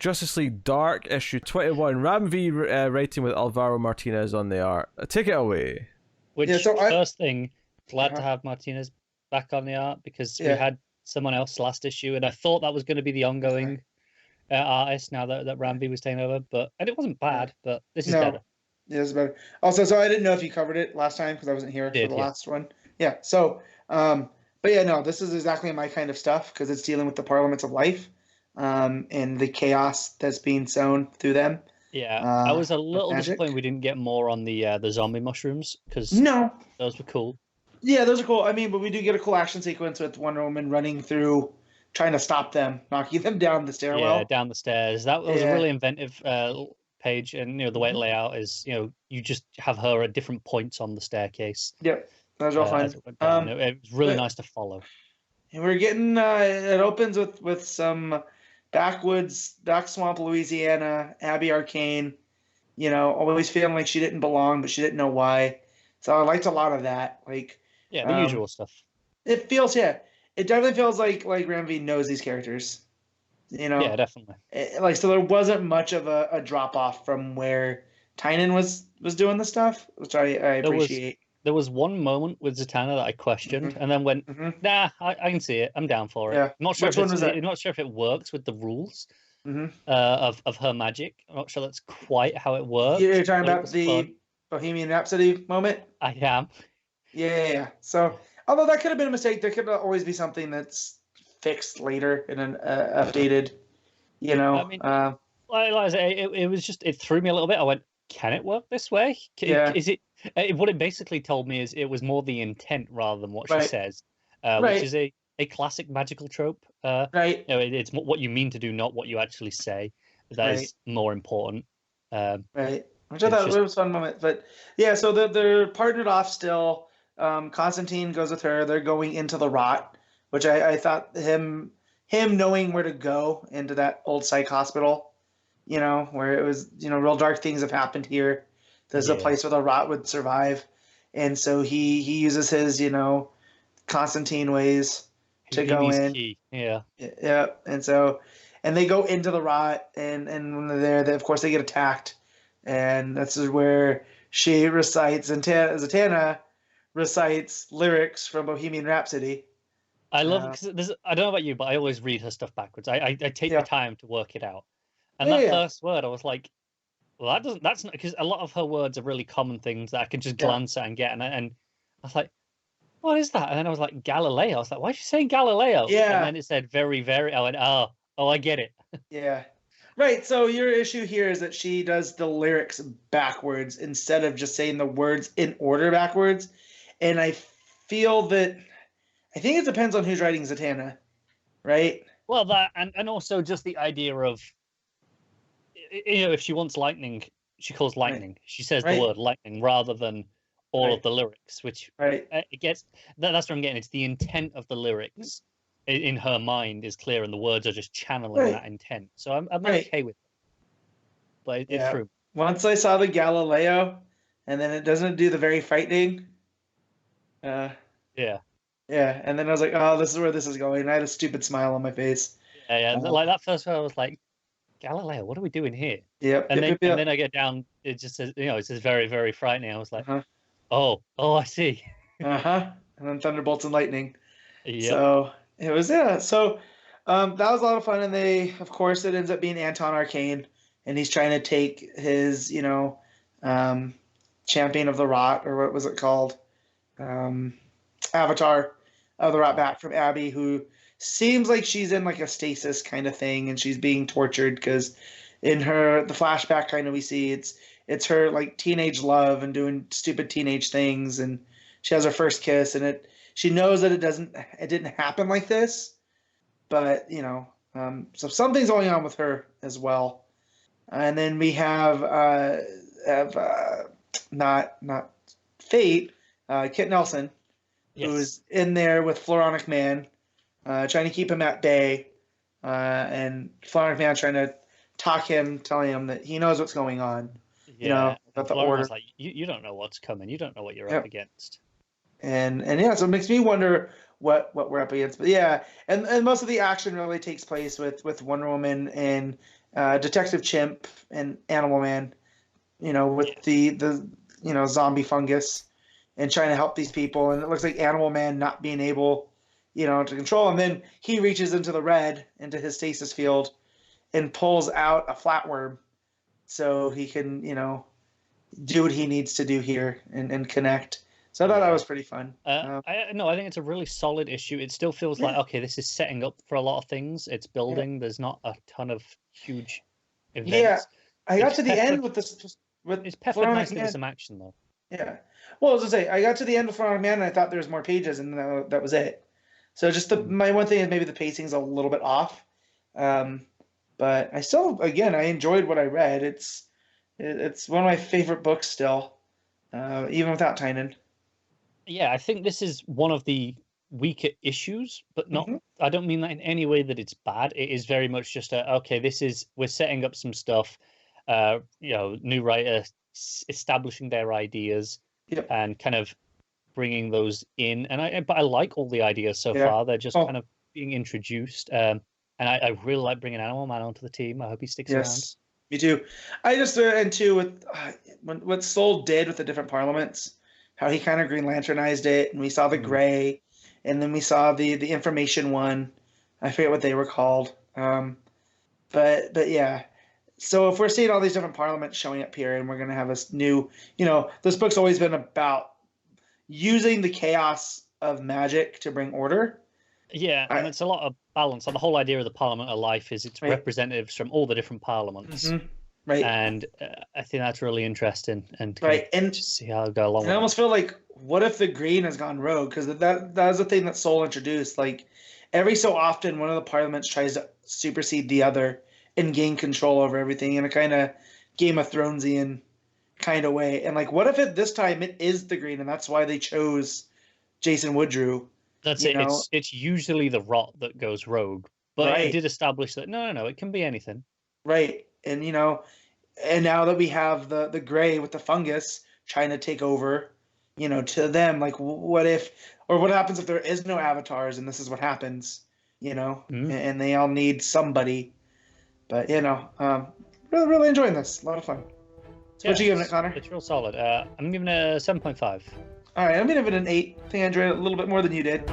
Justice League Dark issue 21. Ram V writing with Alvaro Martinez on the art. Take it away. Which, Yeah, so first thing, glad to have Martinez back on the art, because we had someone else last issue, and I thought that was going to be the ongoing artist now that Ram V was taking over, and it wasn't bad, but this is better. Yeah, it's better. Also, so I didn't know if you covered it last time because I wasn't here for the last one. Yeah, so, but yeah, no, this is exactly my kind of stuff because it's dealing with the Parliaments of Life and the chaos that's being sown through them. Yeah, I was a little disappointed we didn't get more on the zombie mushrooms, because those were cool. Yeah, those are cool. I mean, but we do get a cool action sequence with Wonder Woman running through, trying to stop them, knocking them down the stairwell. Yeah, down the stairs. That was a really inventive page, and the way it lay out is you just have her at different points on the staircase. Yep, that was all fine. It was really nice to follow. And we're getting it opens with some back swamp Louisiana, Abby Arcane, always feeling like she didn't belong, but she didn't know why. So I liked a lot of that. Like, yeah, the usual stuff. It feels, it definitely feels like Ram V knows these characters. Yeah, definitely. So there wasn't much of a drop off from where Tynan was doing the stuff, which I appreciate. There was one moment with Zatanna that I questioned, and then went, nah, I can see it. I'm down for it. Yeah. I'm not sure I'm not sure if it works with the rules of her magic. I'm not sure that's quite how it works. You're talking about the Bohemian Rhapsody moment? I am. Yeah. So, although that could have been a mistake, there could always be something that's fixed later in an updated, I mean, it was just, it threw me a little bit. I went, can it work this way? Is it? What it basically told me is it was more the intent rather than what she says, which is a classic magical trope. It's what you mean to do, not what you actually say. That is more important. Which I thought was a fun moment. But yeah, so they're partnered off still. Constantine goes with her. They're going into the rot, which I thought him knowing where to go into that old psych hospital, where it was, real dark things have happened here. There's a place where the rot would survive. And so he uses his, Constantine ways to go in. Key. Yeah. Yeah. And they go into the rot, and when they're there, of course, they get attacked. And that's where she recites, and Zatanna recites lyrics from Bohemian Rhapsody. I love it because I don't know about you, but I always read her stuff backwards. I take the time to work it out. And that first word, I was like, well, that's not, because a lot of her words are really common things that I can just glance at and get. And I was like, what is that? And then I was like, Galileo. I was like, why is she saying Galileo? Yeah. And then it said very, very. I went, oh, I get it. Yeah. Right. So your issue here is that she does the lyrics backwards instead of just saying the words in order backwards. And I feel that, I think it depends on who's writing Zatanna, right? Well, that, and also just the idea of, if she wants lightning, she calls lightning. Right. She says the word lightning rather than all of the lyrics, which it gets. That's what I'm getting. It's the intent of the lyrics in her mind is clear, and the words are just channeling that intent. So I'm okay with it. But it's true. Once I saw the Galileo, and then it doesn't do the very frightening. Yeah, and then I was like, oh, this is where this is going. And I had a stupid smile on my face. Yeah. Like that first one, I was like, Galileo, what are we doing here? Yep. And then I get down, it just says, it says very, very frightening. I was like, oh, I see. And then thunderbolts and lightning. Yep. So it was, So that was a lot of fun. And of course, it ends up being Anton Arcane. And he's trying to take his, champion of the rot, or what was it called? Avatar of the rot back from Abby, who seems like she's in like a stasis kind of thing, and she's being tortured because in the flashback kind of we see it's her like teenage love and doing stupid teenage things, and she has her first kiss, and she knows that it didn't happen like this, but so something's going on with her as well. And then we have not Fate, Kit Nelson, who's in there with Floronic Man, trying to keep him at bay, and Floronic Man trying to tell him that he knows what's going on. About the order. Like, you don't know what's coming. You don't know what you're up against. And so it makes me wonder what we're up against. But and most of the action really takes place with Wonder Woman and Detective Chimp and Animal Man, with the zombie fungus and trying to help these people. And it looks like Animal Man not being able, to control. And then he reaches into the red, into his stasis field, and pulls out a flatworm so he can, do what he needs to do here and connect. So I thought that was pretty fun. I think it's a really solid issue. It still feels like, okay, this is setting up for a lot of things. It's building. There's not a ton of huge events. Yeah, I got to the end with this. It's peppered nicely with some action, though. Yeah. Well, I was going to say, I got to the end with Florida Man, and I thought there was more pages, and that was it. So just my one thing is maybe the pacing's a little bit off. But I still, again, I enjoyed what I read. It's one of my favorite books still, even without Tynan. Yeah, I think this is one of the weaker issues, but not. I don't mean that in any way that it's bad. It is very much just we're setting up some stuff. New writer establishing their ideas and kind of bringing those in. But I like all the ideas so far. They're just kind of being introduced. And I really like bringing Animal Man onto the team. I hope he sticks around. Me too. I just and too with what Soul did with the different parliaments, how he kind of Green Lanternized it, and we saw the gray, and then we saw the information one. I forget what they were called. But yeah. So if we're seeing all these different parliaments showing up here, and we're going to have this new, this book's always been about using the chaos of magic to bring order. Yeah, and it's a lot of balance. And the whole idea of the Parliament of Life is it's representatives from all the different parliaments. Right. And I think that's really interesting. And just see how it'll go along with it. I almost feel like, what if the green has gone rogue? Because that was the thing that Soul introduced. Like, every so often, one of the parliaments tries to supersede the other and gain control over everything in a kind of Game of Thronesian kind of way. And like, what if this time it is the green, and that's why they chose Jason Woodrue? That's it. It's usually the rot that goes rogue, but it did establish that no, it can be anything. Right, and and now that we have the gray with the fungus trying to take over, to them, like, what happens if there is no avatars and this is what happens, and they all need somebody. But really, really enjoying this. A lot of fun. So what you giving it, Connor? It's real solid. I'm giving it a 7.5. All right, I'm giving it an 8. I think I enjoyed it a little bit more than you did.